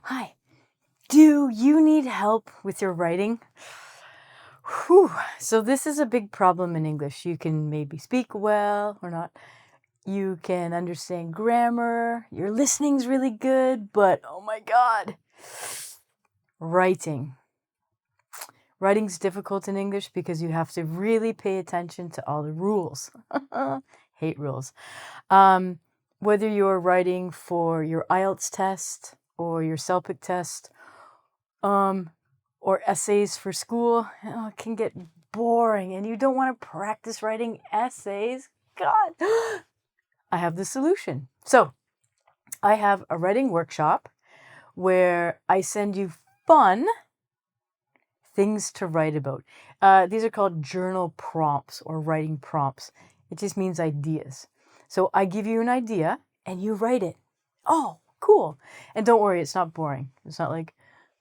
Hi, do you need help with your writing? Whew. So this is a big problem in English. You can maybe speak well or not. You can understand grammar. Your listening's really good, but oh my God, writing. Writing's difficult in English because you have to really pay attention to all the rules. Hate rules. Whether you're writing for your IELTS test or your CELPIC test, or essays for school, it can get boring and you don't want to practice writing essays. God, I have the solution. So I have a writing workshop where I send you fun things to write about. These are called journal prompts or writing prompts. It just means ideas. So I give you an idea and you write it. Oh, cool. And don't worry, it's not boring. It's not like,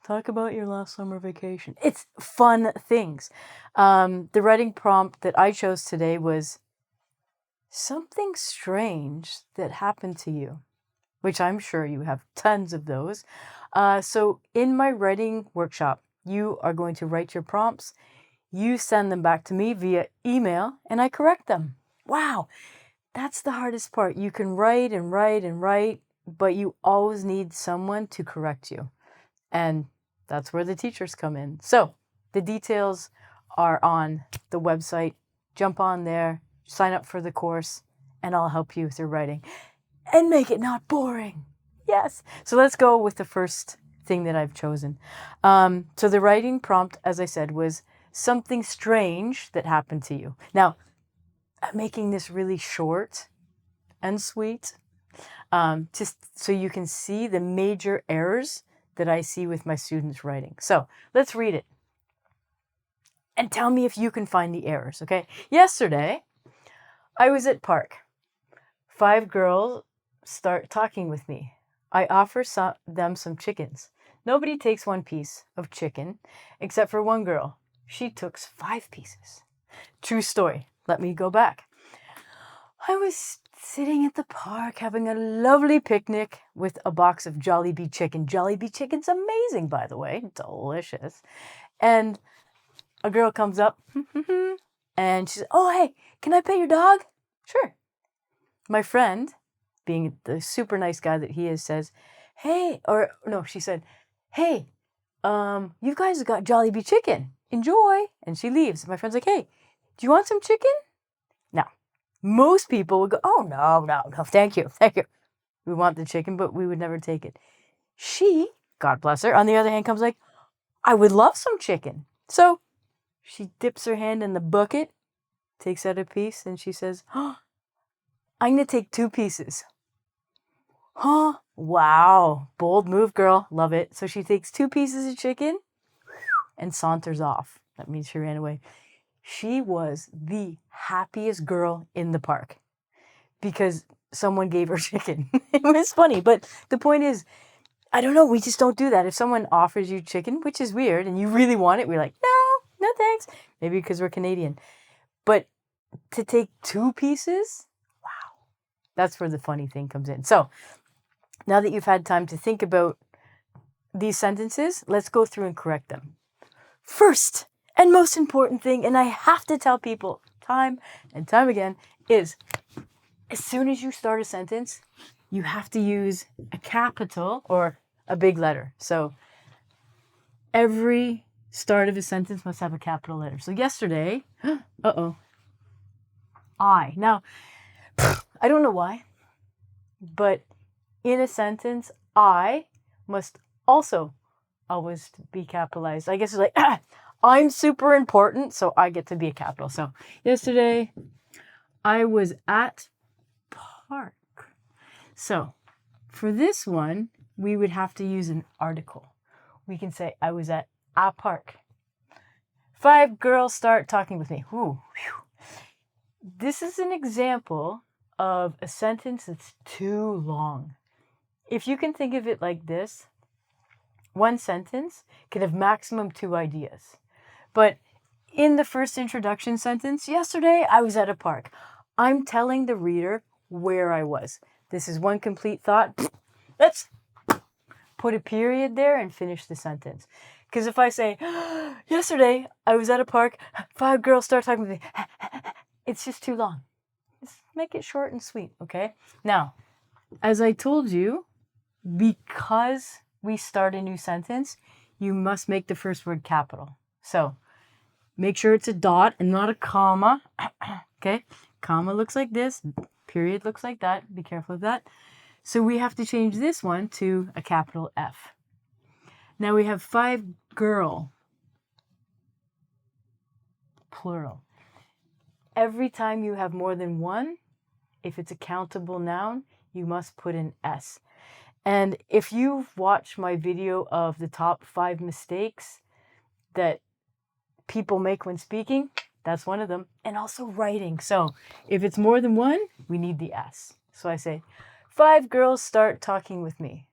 talk about your last summer vacation. It's fun things. The writing prompt that I chose today was something strange that happened to you, which I'm sure you have tons of those. So in my writing workshop, you are going to write your prompts. You send them back to me via email and I correct them. Wow, that's the hardest part. You can write and write and write, but you always need someone to correct you. And that's where the teachers come in. So the details are on the website. Jump on there, sign up for the course, and I'll help you with your writing and make it not boring. Yes. So let's go with the first thing that I've chosen. So the writing prompt, as I said, was something strange that happened to you. Now, I'm making this really short and sweet, just so you can see the major errors that I see with my students' writing. So let's read it. And tell me if you can find the errors, okay? Yesterday, I was at park. 5 girls start talking with me. I offer them some chickens. Nobody takes 1 piece of chicken except for 1 girl. She took 5 pieces. True story. Let me go back. I was sitting at the park having a lovely picnic with a box of Jollibee chicken. Jollibee chicken's amazing, by the way. Delicious. And a girl comes up and she says, "Oh, hey, can I pet your dog?" Sure. My friend, being the super nice guy that he is, says, "Hey," or no, she said, "Hey, you guys have got Jollibee chicken. Enjoy." And she leaves. My friend's like, "Hey, do you want some chicken?" Now, most people would go, "Oh, no, thank you. We want the chicken, but we would never take it." She, God bless her, on the other hand, comes like, "I would love some chicken." So she dips her hand in the bucket, takes out a piece, and she says, "Oh, I'm going to take 2 pieces." Huh? Wow. Bold move, girl. Love it. So she takes 2 pieces of chicken and saunters off. That means she ran away. She was the happiest girl in the park because someone gave her chicken. It was funny, but the point is, I don't know, we just don't do that. If someone offers you chicken, which is weird, and you really want it, we're like, no thanks. Maybe because we're Canadian. But to take 2 pieces, wow, that's where the funny thing comes in. So now that you've had time to think about these sentences, let's go through and correct them. First and most important thing, and I have to tell people time and time again, is as soon as you start a sentence, you have to use a capital or a big letter. So every start of a sentence must have a capital letter. So yesterday, I. Now, I don't know why, but in a sentence, I must also always be capitalized. I guess it's like, I'm super important, so I get to be a capital. So yesterday, I was at park. So for this one, we would have to use an article. We can say, I was at a park. 5 girls start talking with me. Ooh, this is an example of a sentence that's too long. If you can think of it like this, one sentence can have maximum 2 ideas. But in the first introduction sentence, yesterday I was at a park. I'm telling the reader where I was. This is one complete thought. Let's put a period there and finish the sentence. Because if I say, yesterday I was at a park, 5 girls start talking to me, it's just too long. Just make it short and sweet, okay? Now, as I told you, because we start a new sentence, you must make the first word capital. So make sure it's a dot and not a comma. Okay? Comma looks like this. Period looks like that. Be careful of that. So we have to change this one to a capital F. Now we have 5 girl. Plural. Every time you have more than one, if it's a countable noun, you must put an S. And if you've watched my video of the top 5 mistakes that people make when speaking, that's one of them. And also writing. So if it's more than one, we need the S. So I say, 5 girls start talking with me.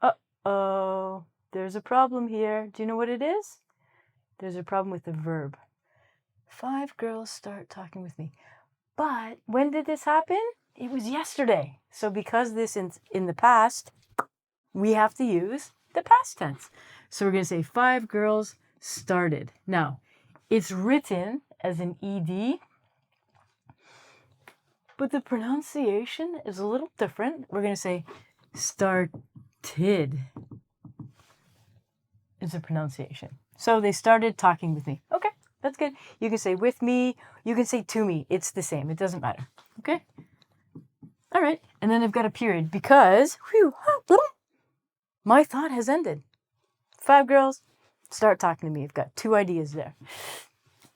Uh-oh, there's a problem here. Do you know what it is? There's a problem with the verb. 5 girls start talking with me. But when did this happen? It was yesterday. So because this is in the past, we have to use the past tense. So we're going to say 5 girls started. Now, it's written as an ED, but the pronunciation is a little different. We're going to say started is the pronunciation. So they started talking with me. Okay, that's good. You can say with me. You can say to me. It's the same. It doesn't matter. Okay? All right. And then I've got a period because my thought has ended. 5 girls start talking to me. I've got 2 ideas there.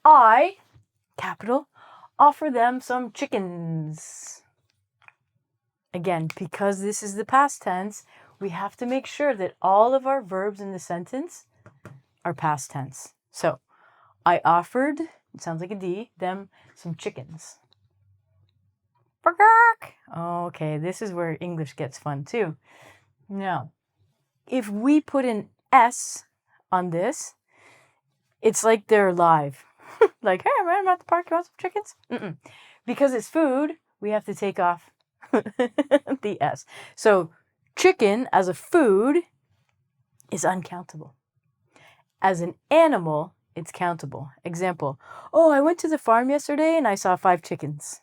I, capital, offer them some chickens. Again, because this is the past tense, we have to make sure that all of our verbs in the sentence are past tense. So, I offered, it sounds like a D, them some chickens. Okay, this is where English gets fun too. Now, if we put an S on this, it's like they're live. Like, hey, I'm at the park, you want some chickens? Because it's food, we have to take off the S. So, chicken as a food is uncountable. As an animal, it's countable. Example, oh, I went to the farm yesterday and I saw 5 chickens.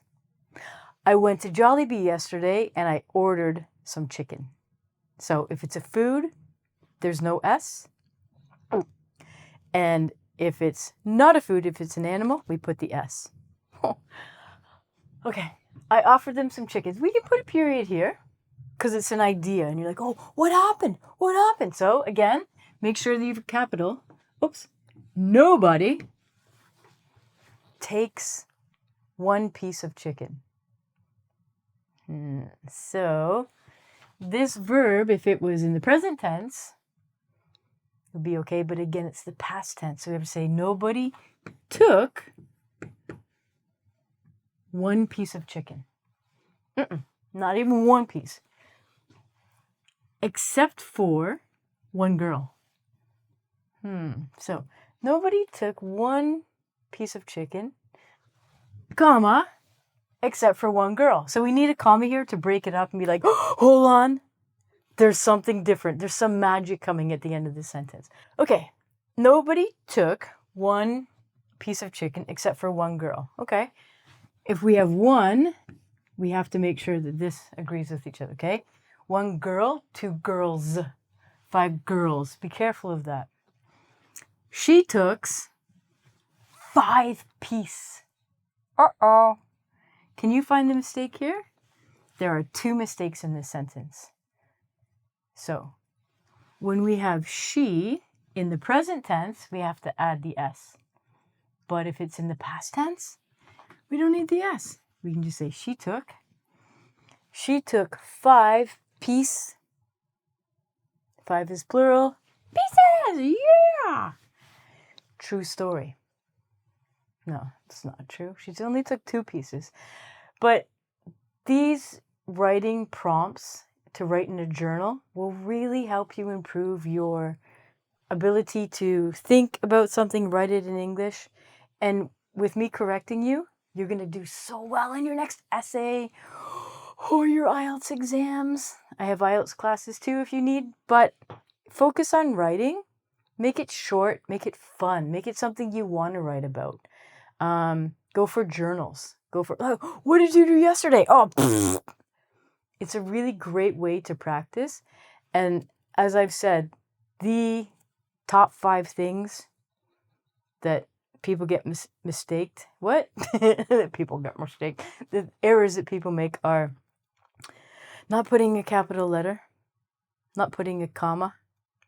I went to Jollibee yesterday and I ordered some chicken. So if it's a food, there's no S. And if it's not a food, if it's an animal, we put the S. Okay, I offered them some chickens. We can put a period here because it's an idea. And you're like, oh, what happened? What happened? So again, make sure that you have capital. Oops. Nobody takes 1 piece of chicken. So this verb, if it was in the present tense, would be okay. But again, it's the past tense. So we have to say nobody took 1 piece of chicken. Not even 1 piece. Except for 1 girl. So nobody took 1 piece of chicken, comma, except for 1 girl. So we need a comma here to break it up and be like, oh, hold on. There's something different. There's some magic coming at the end of the sentence. Okay. Nobody took 1 piece of chicken except for 1 girl. Okay. If we have 1, we have to make sure that this agrees with each other. Okay. 1 girl, 2 girls, 5 girls. Be careful of that. She took 5 piece. Uh-oh. Can you find the mistake here? There are 2 mistakes in this sentence. So, when we have she in the present tense, we have to add the S. But if it's in the past tense, we don't need the S. We can just say she took 5 piece. 5 is plural. Pieces! Yeah! True story. No, it's not true. She only took 2 pieces. But these writing prompts to write in a journal will really help you improve your ability to think about something, write it in English. And with me correcting you, you're going to do so well in your next essay. or your IELTS exams. I have IELTS classes too if you need, but focus on writing. Make it short, make it fun, make it something you want to write about. Go for journals. Go for, oh, what did you do yesterday? Oh, pfft. It's a really great way to practice. And as I've said, the top 5 things that people get mistaked. What? People get mistaked. The errors that people make are not putting a capital letter, not putting a comma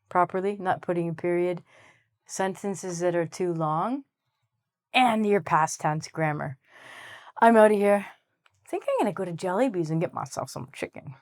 properly, not putting a period, sentences that are too long, and your past tense grammar. I'm out of here. I think I'm going to go to Jellybees and get myself some chicken.